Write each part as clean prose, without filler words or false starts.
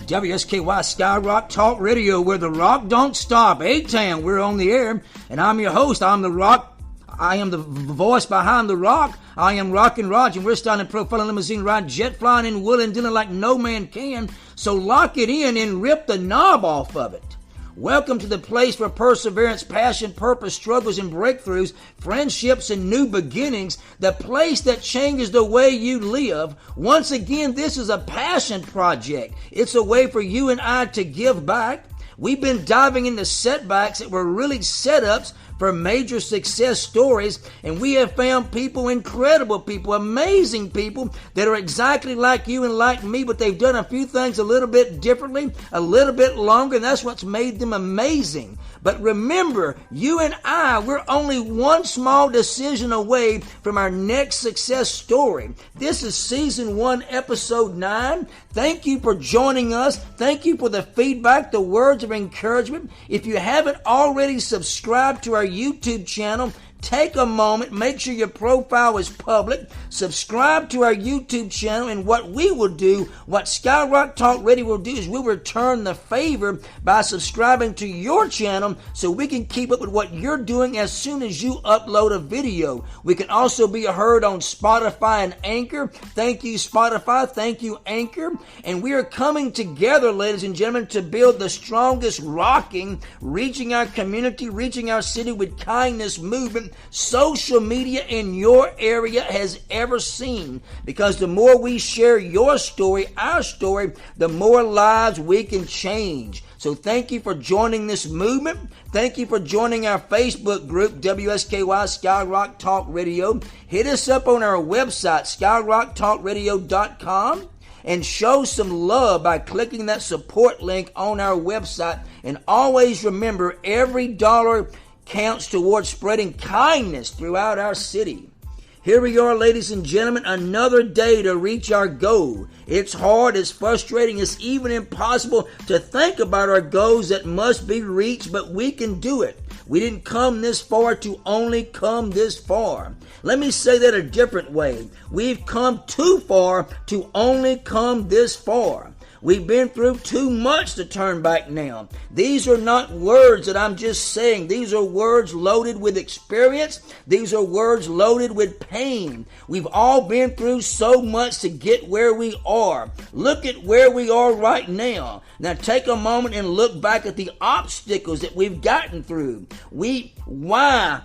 WSKY SkyRock Talk Radio, where the rock don't stop. A-Town, we're on the air, and I'm your host. I am the voice behind the rock. I am Rockin Rog, and we're starting a profiling limousine ride, jet flying and wheeling, dealing like no man can. So lock it in and rip the knob off of it. Welcome to the place where perseverance, passion, purpose, struggles, and breakthroughs, friendships, and new beginnings, the place that changes the way you live. Once again, this is a passion project. It's a way for you and I to give back. We've been diving into setbacks that were really setups for major success stories, and we have found people, incredible people, amazing people that are exactly like you and like me, but they've done a few things a little bit differently, a little bit longer, and that's what's made them amazing. But remember, you and I, we're only one small decision away from our next success story. This is Season 1, Episode 9. Thank you for joining us. Thank you for the feedback, the words of encouragement. If you haven't already subscribed to our YouTube channel, take a moment, make sure your profile is public, subscribe to our YouTube channel, and what we will do, what SkyRock Talk Radio will do, is we'll return the favor by subscribing to your channel so we can keep up with what you're doing as soon as you upload a video. We can also be heard on Spotify and Anchor. Thank you, Spotify. Thank you, Anchor. And we are coming together, ladies and gentlemen, to build the strongest rocking, reaching our community, reaching our city with kindness movement social media in your area has ever seen, because the more we share your story, our story, the more lives we can change. So thank you for joining this movement. Thank you for joining our Facebook group, WSKY SkyRock Talk Radio. Hit us up on our website, skyrocktalkradio.com, and show some love by clicking that support link on our website. And always remember, every dollar counts towards spreading kindness throughout our city. Here we are, ladies and gentlemen, another day to reach our goal. It's hard, it's frustrating, it's even impossible to think about our goals that must be reached, but we can do it. We didn't come this far to only come this far. Let me say that a different way. We've come too far to only come this far. We've been through too much to turn back now. These are not words that I'm just saying. These are words loaded with experience. These are words loaded with pain. We've all been through so much to get where we are. Look at where we are right now. Now take a moment and look back at the obstacles that we've gotten through. Why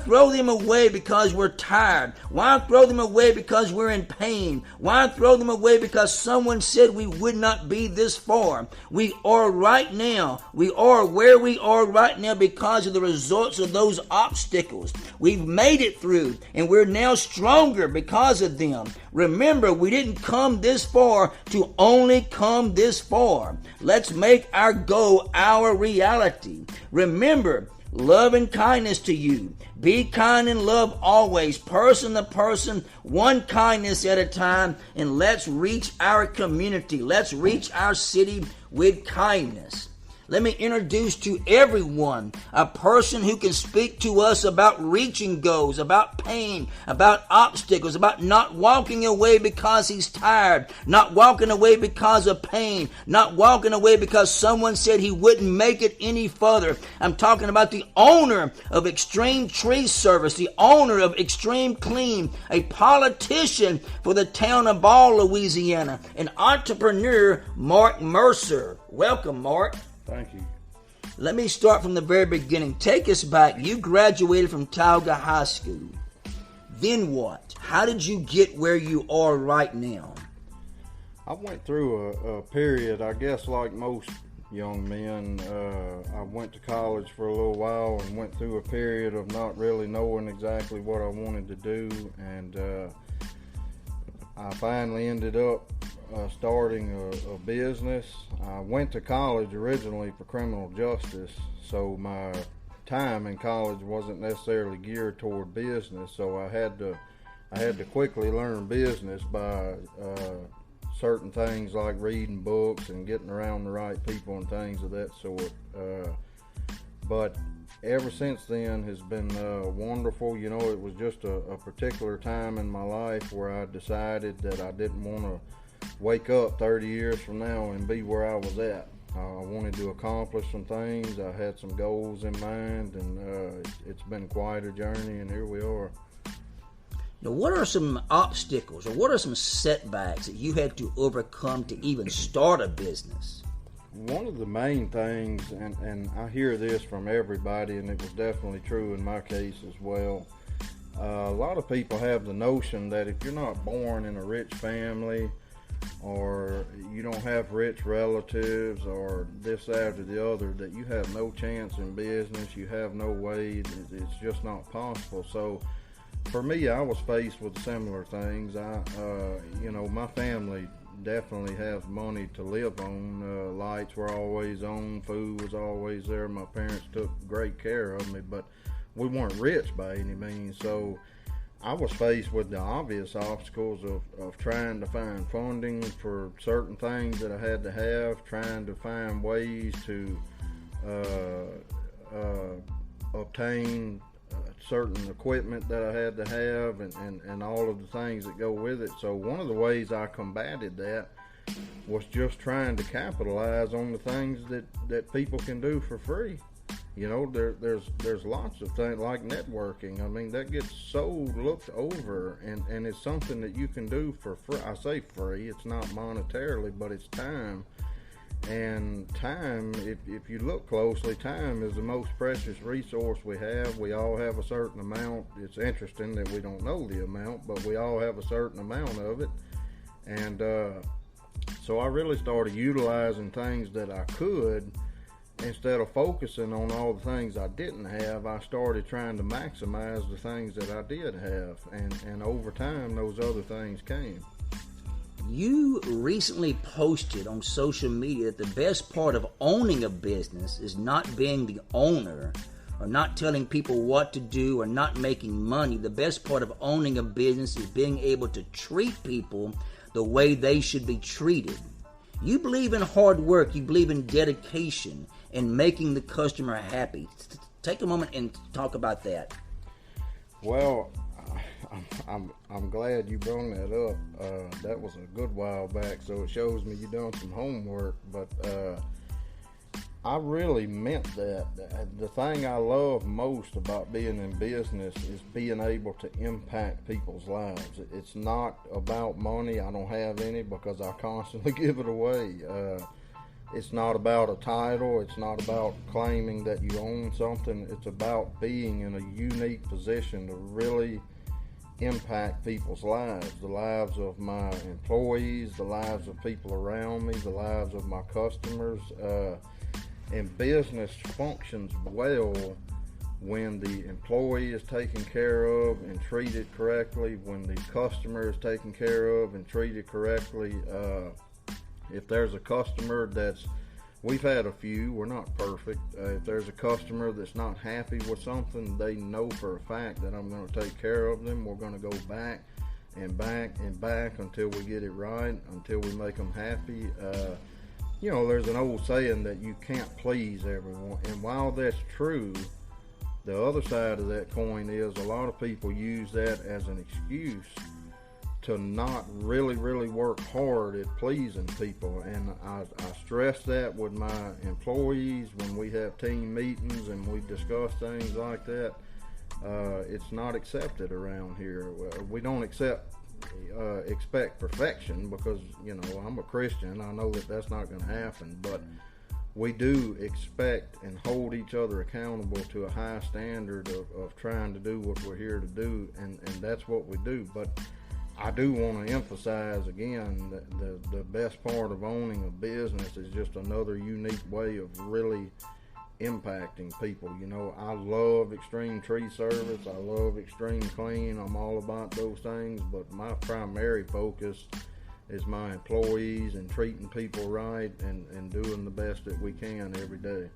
throw them away because we're tired? Why throw them away because we're in pain? Why throw them away because someone said we would not be this far? We are right now. We are where we are right now because of the results of those obstacles. We've made it through, and we're now stronger because of them. Remember, we didn't come this far to only come this far. Let's make our goal our reality. Remember, love and kindness to you. Be kind and love always, person to person, one kindness at a time, and let's reach our community. Let's reach our city with kindness. Let me introduce to everyone a person who can speak to us about reaching goals, about pain, about obstacles, about not walking away because he's tired, not walking away because of pain, not walking away because someone said he wouldn't make it any further. I'm talking about the owner of Xtreme Tree Service, the owner of Xtreme Clean, a politician for the town of Ball, Louisiana, an entrepreneur, Marc Mercer. Welcome, Marc. Thank you. Let me start from the very beginning. Take us back. You graduated from Tauga High School. Then what? How did you get where you are right now? I went through a period, I guess like most young men. I went to college for a little while and went through a period of not really knowing exactly what I wanted to do. And I finally ended up starting a business. I went to college originally for criminal justice, so my time in college wasn't necessarily geared toward business. So I had to quickly learn business by certain things like reading books and getting around the right people and things of that sort. But ever since then has been wonderful. You know, it was just a particular time in my life where I decided that I didn't want to wake up 30 years from now and be where I was at. I wanted to accomplish some things. I had some goals in mind, and it's been quite a journey, and here we are. Now, what are some obstacles or what are some setbacks that you had to overcome to even start a business? One of the main things, and I hear this from everybody, and it was definitely true in my case as well, a lot of people have the notion that if you're not born in a rich family, or you don't have rich relatives, or this, that, or the other, that you have no chance in business, you have no way, it's just not possible. So for me, I was faced with similar things. My family definitely has money to live on. Lights were always on, food was always there. My parents took great care of me, but we weren't rich by any means. So I was faced with the obvious obstacles of trying to find funding for certain things that I had to have, trying to find ways to obtain certain equipment that I had to have, and all of the things that go with it. So one of the ways I combated that was just trying to capitalize on the things that people can do for free. You know, there's lots of things like networking. I mean, that gets so looked over, and it's something that you can do for free. I say free, it's not monetarily, but it's time. And time, if you look closely, time is the most precious resource we have. We all have a certain amount. It's interesting that we don't know the amount, but we all have a certain amount of it. And so I really started utilizing things that I could. Instead of focusing on all the things I didn't have, I started trying to maximize the things that I did have. And over time, those other things came. You recently posted on social media that the best part of owning a business is not being the owner, or not telling people what to do, or not making money. The best part of owning a business is being able to treat people the way they should be treated. You believe in hard work, you believe in dedication, and making the customer happy. Take a moment and talk about that. Well, I'm glad you brought that up. That was a good while back, so it shows me you done some homework. But I really meant that. The thing I love most about being in business is being able to impact people's lives. It's not about money. I don't have any because I constantly give it away. It's not about a title. It's not about claiming that you own something. It's about being in a unique position to really impact people's lives, the lives of my employees, the lives of people around me, the lives of my customers. And business functions well when the employee is taken care of and treated correctly, when the customer is taken care of and treated correctly. If there's a customer we've had a few, we're not perfect. If there's a customer that's not happy with something, they know for a fact that I'm going to take care of them. We're going to go back and back and back until we get it right, until we make them happy. There's an old saying that you can't please everyone. And while that's true, the other side of that coin is a lot of people use that as an excuse to not really, really work hard at pleasing people. And I stress that with my employees when we have team meetings and we discuss things like that. It's not accepted around here. We don't expect perfection because, I'm a Christian. I know that that's not going to happen, but we do expect and hold each other accountable to a high standard of trying to do what we're here to do, and that's what we do. But I do want to emphasize again that the best part of owning a business is just another unique way of really impacting people. I love Xtreme Tree Service. I love Xtreme Clean. I'm all about those things, but my primary focus is my employees and treating people right and doing the best that we can every day.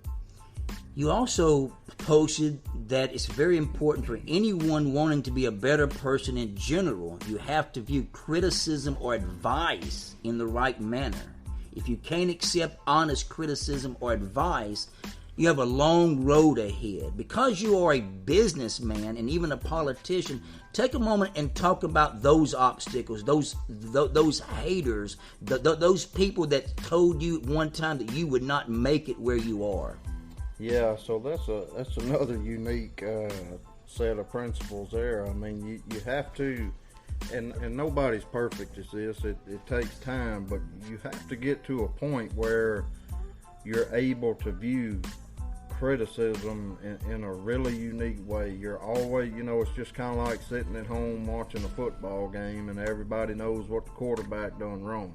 You also posted that it's very important for anyone wanting to be a better person in general. You have to view criticism or advice in the right manner. If you can't accept honest criticism or advice, You have a long road ahead. Because you are a businessman and even a politician, take a moment and talk about those obstacles, those haters, those people that told you at one time that you would not make it where you are. Yeah, so that's another unique set of principles there. I mean, you have to, and nobody's perfect as this. It takes time, but you have to get to a point where you're able to view criticism in a really unique way. You're always, it's just kind of like sitting at home watching a football game and everybody knows what the quarterback done wrong.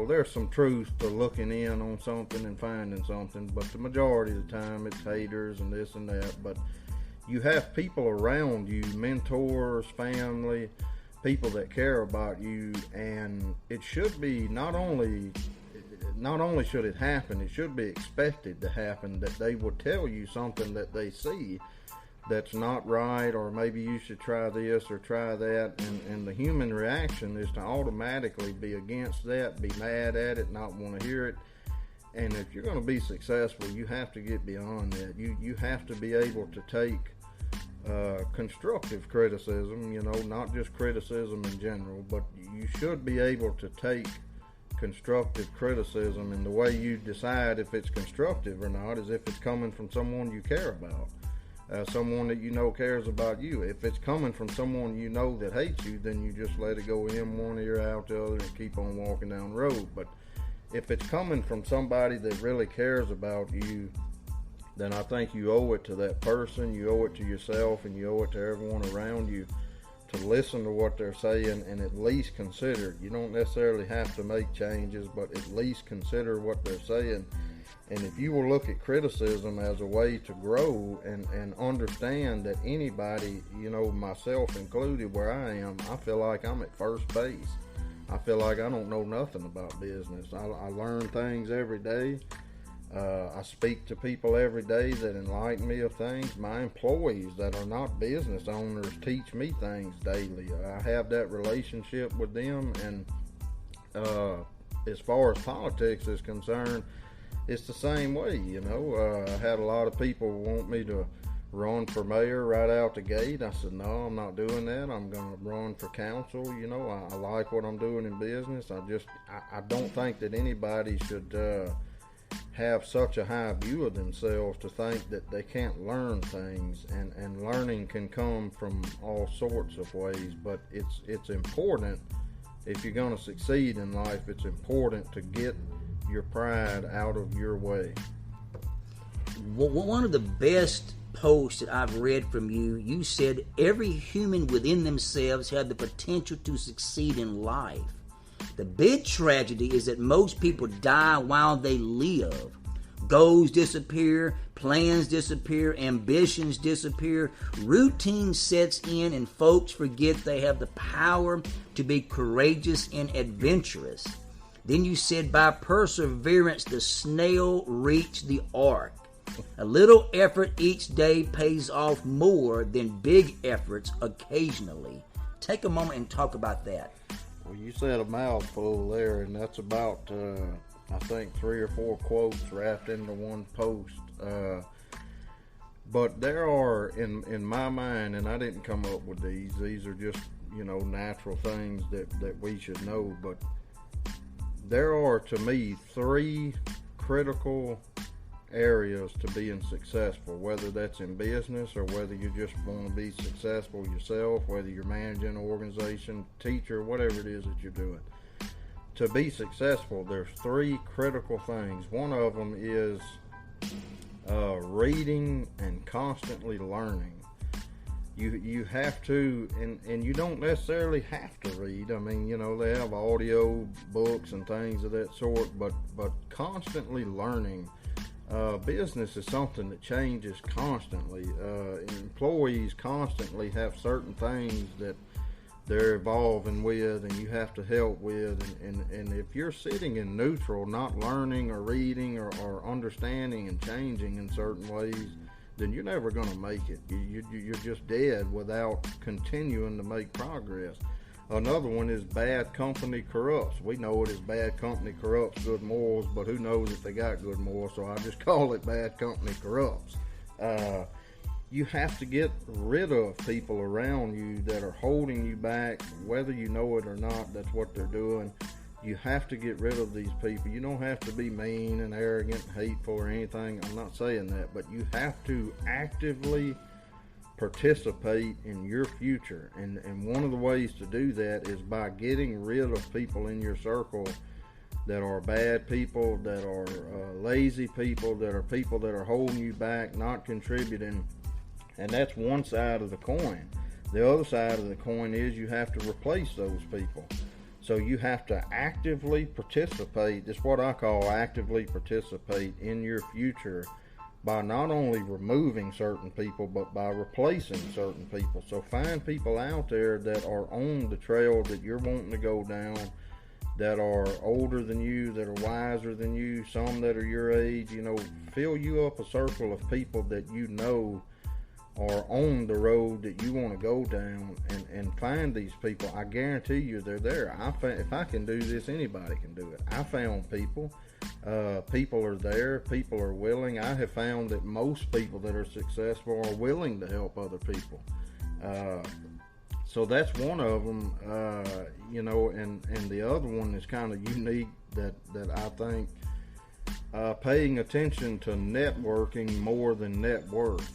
There's some truth to looking in on something and finding something, but the majority of the time it's haters and this and that. But you have people around you, mentors, family, people that care about you, and it should be not only should it happen, it should be expected to happen, that they will tell you something that they see that's not right, or maybe you should try this or try that, and the human reaction is to automatically be against that, be mad at it, not want to hear it. And if you're going to be successful, you have to get beyond that. You have to be able to take constructive criticism, not just criticism in general, but you should be able to take constructive criticism, and the way you decide if it's constructive or not is if it's coming from someone you care about, someone that cares about you. If it's coming from someone that hates you, then you just let it go in one ear out the other and keep on walking down the road. But if it's coming from somebody that really cares about you, then I think you owe it to that person, you owe it to yourself, and you owe it to everyone around you to listen to what they're saying and at least consider. You don't necessarily have to make changes, but at least consider what they're saying. And if you will look at criticism as a way to grow and understand that anybody, myself included, where I am, I feel like I'm at first base. I feel like I don't know nothing about business. I learn things every day. I speak to people every day that enlighten me of things. My employees that are not business owners teach me things daily. I have that relationship with them, and as far as politics is concerned, it's the same way. I had a lot of people want me to run for mayor right out the gate. I said, no, I'm not doing that. I'm going to run for council. I like what I'm doing in business. I don't think that anybody should have such a high view of themselves to think that they can't learn things, and learning can come from all sorts of ways. But it's important, if you're going to succeed in life, it's important to get your pride out of your way. One of the best posts that I've read from you, you said every human within themselves have the potential to succeed in life. The big tragedy is that most people die while they live. Goals disappear, plans disappear, ambitions disappear, routine sets in, and folks forget they have the power to be courageous and adventurous. Then you said, by perseverance, the snail reached the ark. A little effort each day pays off more than big efforts occasionally. Take a moment and talk about that. Well, you said a mouthful there, and that's about, I think, 3 or 4 quotes wrapped into one post. But there are, in my mind, and I didn't come up with these are just, natural things that we should know, but there are, to me, 3 critical areas to being successful, whether that's in business or whether you just want to be successful yourself, whether you're managing an organization, teacher, whatever it is that you're doing. To be successful, there's 3 critical things. One of them is reading and constantly learning. You have to, and you don't necessarily have to read. I mean, they have audio books and things of that sort, but constantly learning. Business is something that changes constantly. Employees constantly have certain things that they're evolving with, and you have to help with. And if you're sitting in neutral, not learning or reading or understanding and changing in certain ways, then you're never going to make it. You're just dead without continuing to make progress. Another one is bad company corrupts. We know it is bad company corrupts good morals, but who knows if they got good morals, so I just call it bad company corrupts. You have to get rid of people around you that are holding you back, whether you know it or not. That's what they're doing. You have to get rid of these people. You don't have to be mean and arrogant and hateful or anything. I'm not saying that, but you have to actively participate in your future, and one of the ways to do that is by getting rid of people in your circle that are bad people, that are lazy people, that are people that are holding you back, not contributing. And that's one side of the coin. The other side of the coin is you have to replace those people. So you have to actively participate. It's what I call actively participate in your future, by not only removing certain people, but by replacing certain people. So find people out there that are on the trail that you're wanting to go down, that are older than you, that are wiser than you, some that are your age. Fill you up a circle of people that you know are on the road that you want to go down, and find these people. I guarantee you they're there. If I can do this, anybody can do it. I found people. People are there. People are willing. I have found that most people that are successful are willing to help other people. So that's one of them, and the other one is kind of unique that I think, paying attention to networking more than net worth.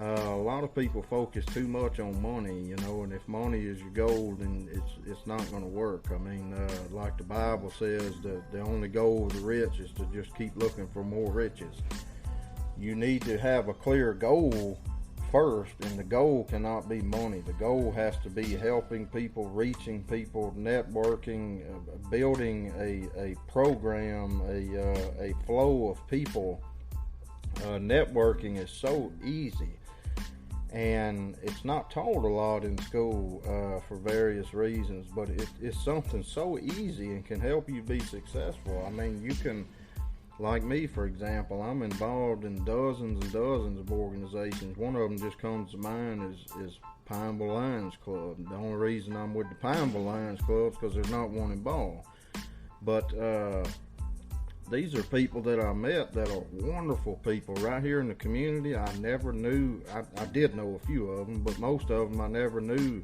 A lot of people focus too much on money, and if money is your goal, then it's not going to work. I mean, like the Bible says, the only goal of the rich is to just keep looking for more riches. You need to have a clear goal first, and the goal cannot be money. The goal has to be helping people, reaching people, networking, building a program, a flow of people. Networking is so easy. And it's not taught a lot in school for various reasons, but it's something so easy and can help you be successful. I mean, you can, like me, for example, I'm involved in dozens and dozens of organizations. One of them just comes to mind is Pineville Lions Club. The only reason I'm with the Pineville Lions Club is because there's not one in Ball. But these are people that I met that are wonderful people right here in the community. I never knew. I did know a few of them, but most of them I never knew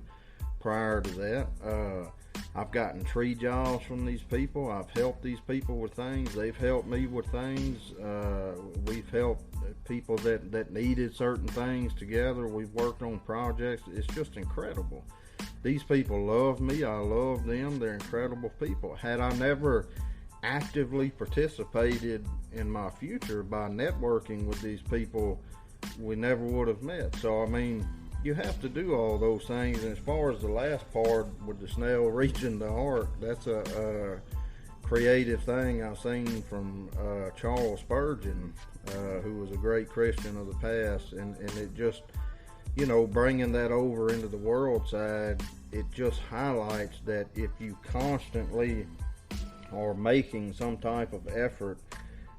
prior to that. I've gotten tree jobs from these people. I've helped these people with things. They've helped me with things. We've helped people that needed certain things together. We've worked on projects. It's just incredible. These people love me. I love them. They're incredible people. Had I never actively participated in my future by networking with these people, we never would have met. So I mean, you have to do all those things. And as far as the last part with the snail reaching the heart, that's a creative thing I've seen from Charles Spurgeon, who was a great Christian of the past, and it just, bringing that over into the world side, it just highlights that if you constantly or making some type of effort,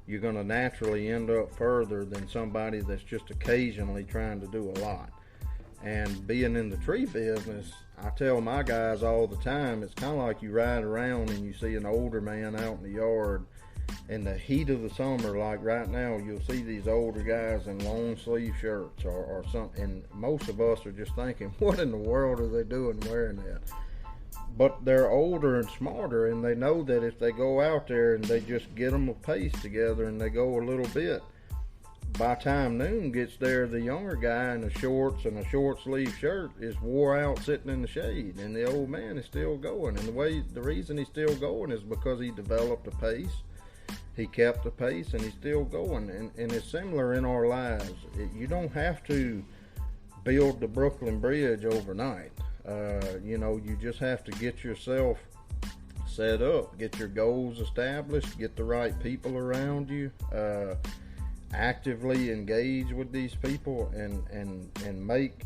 you're going to naturally end up further than somebody that's just occasionally trying to do a lot. And being in the tree business, I tell my guys all the time, it's kind of like you ride around and you see an older man out in the yard in the heat of the summer. Like right now, you'll see these older guys in long sleeve shirts or something, and most of us are just thinking, what in the world are they doing wearing that? But they're older and smarter, and they know that if they go out there and they just get them a pace together and they go a little bit, by time noon gets there, the younger guy in the shorts and a short sleeve shirt is wore out sitting in the shade, and the old man is still going. And the reason he's still going is because he developed a pace. He kept the pace, and he's still going. And it's similar in our lives. You don't have to build the Brooklyn Bridge overnight. You just have to get yourself set up, get your goals established, get the right people around you, actively engage with these people, and make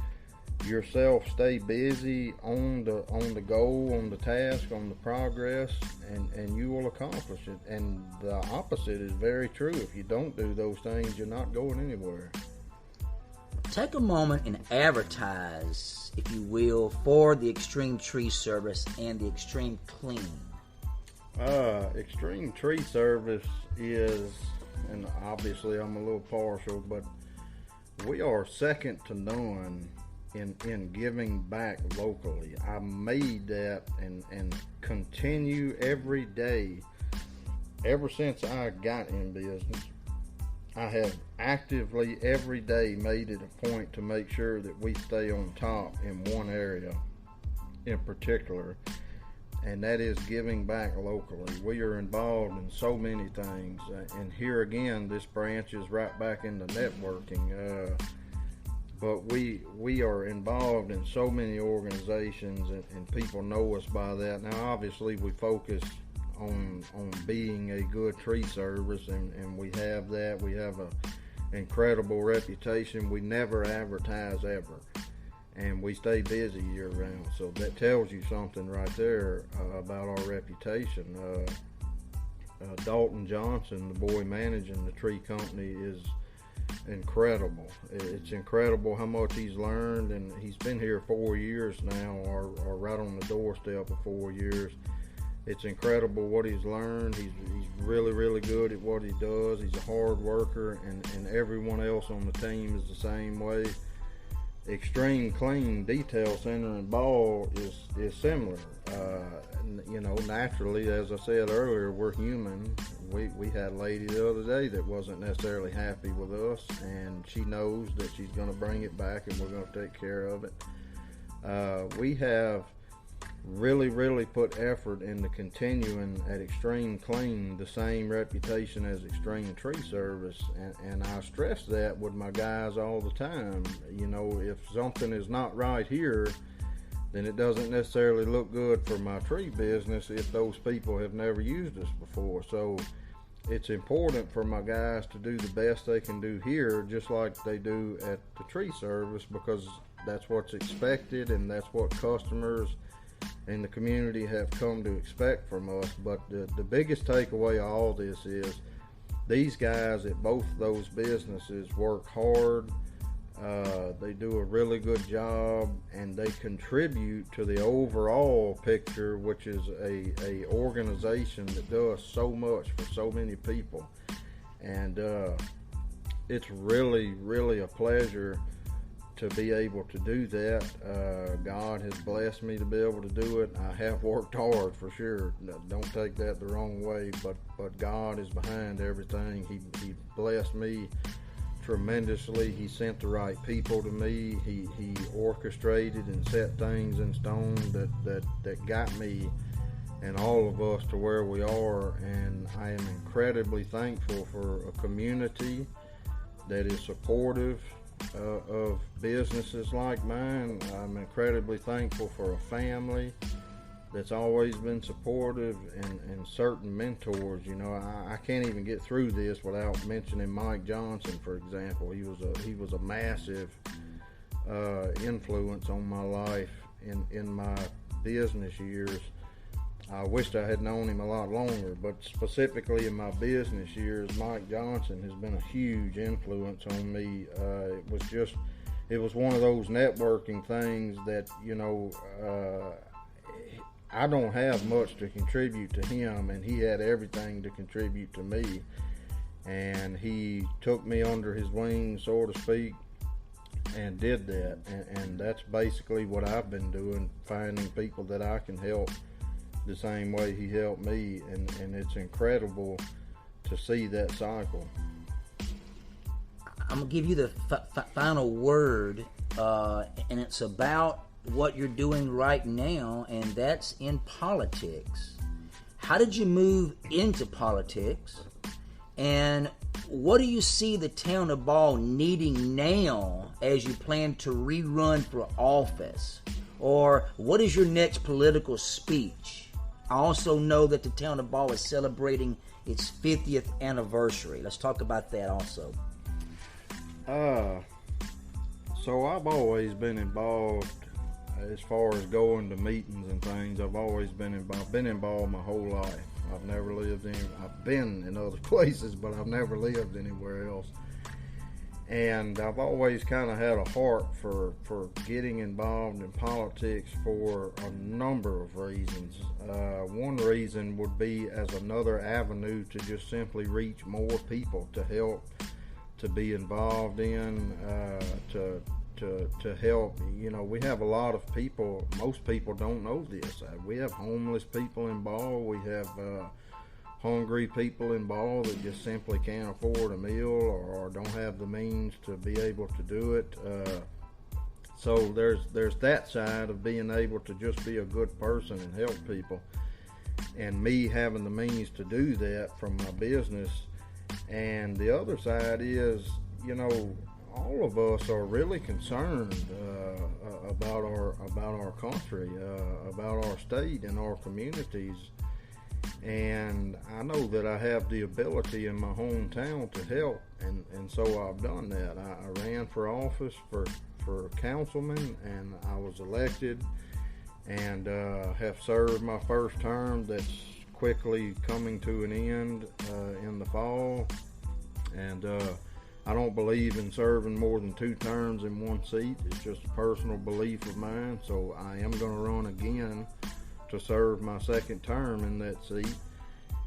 yourself stay busy on the goal, on the task, on the progress, and you will accomplish it. And the opposite is very true. If you don't do those things, you're not going anywhere. take a moment and advertise, if you will, for the Xtreme Tree Service and the Xtreme Clean. Xtreme Tree Service is, and obviously I'm a little partial, but we are second to none in giving back locally. I made that and continue every day. Ever since I got in business, I have actively every day made it a point to make sure that we stay on top in one area in particular, and that is giving back locally. We are involved in so many things, and here again, this branch is right back into networking. But we are involved in so many organizations, and people know us by that. Now, obviously, we focus on being a good tree service, and we have that. We have an incredible reputation. We never advertise ever, and we stay busy year round. So that tells you something right there about our reputation. Dalton Johnson, the boy managing the tree company, is incredible. It's incredible how much he's learned, and he's been here 4 years now, or right on the doorstep of 4 years. It's incredible what he's learned. He's really, really good at what he does. He's a hard worker, and everyone else on the team is the same way. Xtreme Clean Detail Center and Ball is similar. Naturally, as I said earlier, we're human. We had a lady the other day that wasn't necessarily happy with us, and she knows that she's going to bring it back, and we're going to take care of it. We have really put effort into continuing at Xtreme Clean the same reputation as Xtreme Tree Service, and I stress that with my guys all the time. If something is not right here, then it doesn't necessarily look good for my tree business if those people have never used us before. So it's important for my guys to do the best they can do here, just like they do at the tree service, because that's what's expected, and that's what customers and the community have come to expect from us. But the biggest takeaway of all this is these guys at both those businesses work hard. They do a really good job, and they contribute to the overall picture, which is a organization that does so much for so many people. And it's really a pleasure to be able to do that. God has blessed me to be able to do it. I have worked hard for sure. Don't take that the wrong way, but God is behind everything. He blessed me tremendously. He sent the right people to me. He orchestrated and set things in stone that got me and all of us to where we are, and I am incredibly thankful for a community that is supportive of businesses like mine. I'm incredibly thankful for a family that's always been supportive, and certain mentors. I can't even get through this without mentioning Mike Johnson, for example. He was a massive influence on my life in my business years. I wished I had known him a lot longer, but specifically in my business years, Mike Johnson has been a huge influence on me. It was one of those networking things that, I don't have much to contribute to him, and he had everything to contribute to me. And he took me under his wing, so to speak, and did that. And that's basically what I've been doing, finding people that I can help the same way he helped me, and it's incredible to see that cycle. I'm gonna give you the final word, and it's about what you're doing right now, and that's in politics. How did you move into politics, and what do you see the town of Ball needing now as you plan to rerun for office? Or what is your next political speech? I also know that the town of Ball is celebrating its 50th anniversary. Let's talk about that also. So I've always been involved as far as going to meetings and things. I've always been involved. I've been involved my whole life. I've been in other places, but I've never lived anywhere else. And I've always kind of had a heart for getting involved in politics for a number of reasons. One reason would be as another avenue to just simply reach more people, to help, to be involved in, to help. You know, we have a lot of people, most people don't know this. We have homeless people involved. We have hungry people involved that just simply can't afford a meal or don't have the means to be able to do it. So there's that side of being able to just be a good person and help people, and me having the means to do that from my business. And the other side is, you know, all of us are really concerned about our country, about our state and our communities. And I know that I have the ability in my hometown to help, and so I've done that. I ran for office for councilman, and I was elected, and have served my first term that's quickly coming to an end in the fall. And I don't believe in serving more than 2 terms in one seat. It's just a personal belief of mine, so I am going to run again to serve my second term in that seat.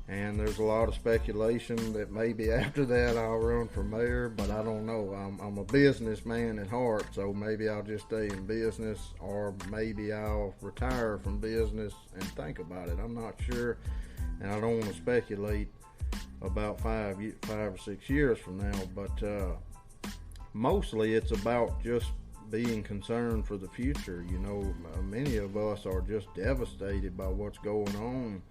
And there's a lot of speculation that maybe after that I'll run for mayor, but I don't know. I'm a businessman at heart, so maybe I'll just stay in business, or maybe I'll retire from business and think about it. I'm not sure, and I don't want to speculate about 5 or 6 years from now, but mostly it's about just being concerned for the future. You know, many of us are just devastated by what's going on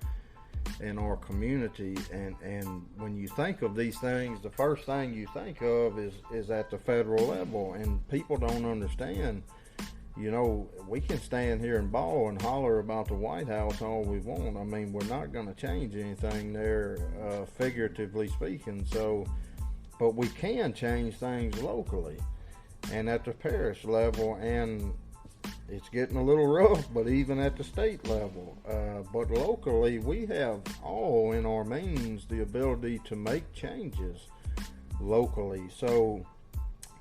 in our community, and when you think of these things, the first thing you think of is at the federal level, and people don't understand. You know, we can stand here and bawl and holler about the White House all we want. I mean, we're not going to change anything there, figuratively speaking. So, but we can change things locally and at the parish level, and it's getting a little rough, but even at the state level. But locally, we have all in our means the ability to make changes locally. So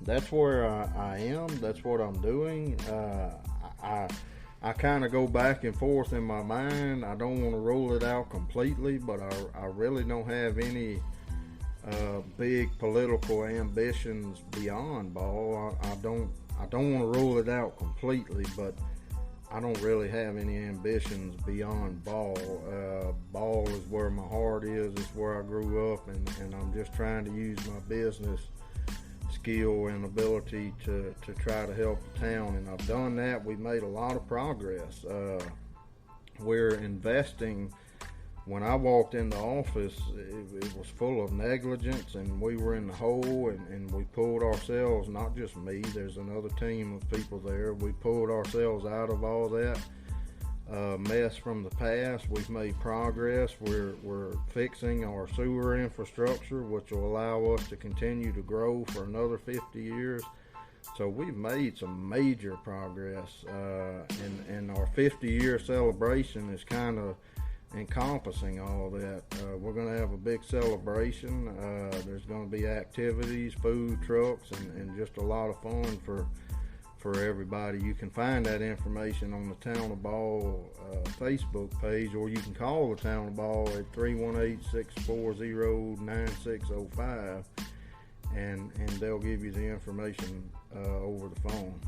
that's where I am. That's what I'm doing. I kind of go back and forth in my mind. I don't want to rule it out completely, but I really don't have any big political ambitions beyond ball. I don't want to rule it out completely, but I don't really have any ambitions beyond ball. Ball is where my heart is. It's where I grew up, and I'm just trying to use my business skill and ability to try to help the town, and I've done that. We've made a lot of progress. We're investing. When I walked into office, it was full of negligence, and we were in the hole, and we pulled ourselves, not just me, there's another team of people there. We pulled ourselves out of all that mess from the past. We've made progress. We're fixing our sewer infrastructure, which will allow us to continue to grow for another 50 years. So we've made some major progress, and our 50-year celebration is kind of encompassing all that. We're going to have a big celebration. There's going to be activities, food trucks, and just a lot of fun for everybody. You can find that information on the Town of Ball Facebook page, or you can call the Town of Ball at 318-640-9605, and they'll give you the information over the phone.